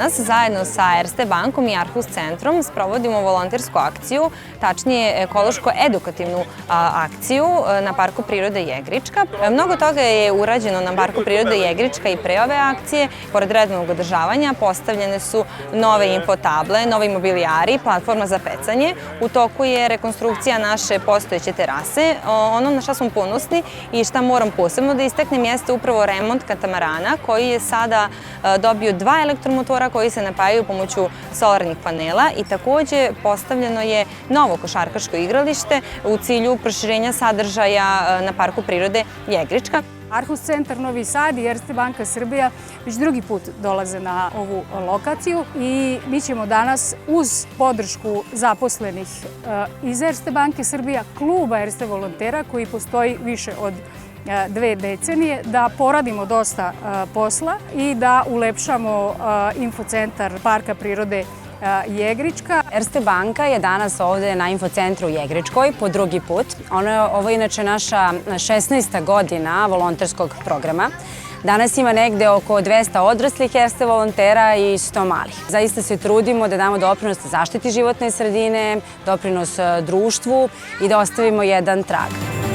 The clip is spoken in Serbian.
danas zajedno sa Erste bankom i Arhus centrom sprovodimo volontersku akciju, tačnije ekološko-edukativnu akciju na Parku prirode Jegrička. Mnogo toga je urađeno na Parku prirode Jegrička i pre ove akcije. Pored redovnog održavanja postavljene su nove infotable, novi mobilijari, platforma za pecanje. U toku je rekonstrukcija naše postojeće terase. Ono na šta smo ponosni i šta moram posebno da istaknem jeste upravo remont katamarana koji je sada dobio 2 elektromotora koji se napajaju pomoću solarnih panela i takođe postavljeno je novo košarkaško igralište u cilju proširenja sadržaja na Parku prirode Jegrička. Arhus centar Novi Sad i Erste banka Srbija već drugi put dolaze na ovu lokaciju i mi ćemo danas uz podršku zaposlenih iz Erste banke Srbija, kluba Erste volontera koji postoji više od 2 decenije, da poradimo dosta posla i da ulepšamo infocentar Parka prirode Jegrička. Erste banka je danas ovde na infocentru u Jegričkoj po drugi put. Ovo je inače naša 16. godina volonterskog programa. Danas ima negde oko 200 odraslih Erste volontera i 100 malih. Zaista se trudimo da damo doprinos zaštiti životne sredine, doprinos društvu i da ostavimo jedan trag.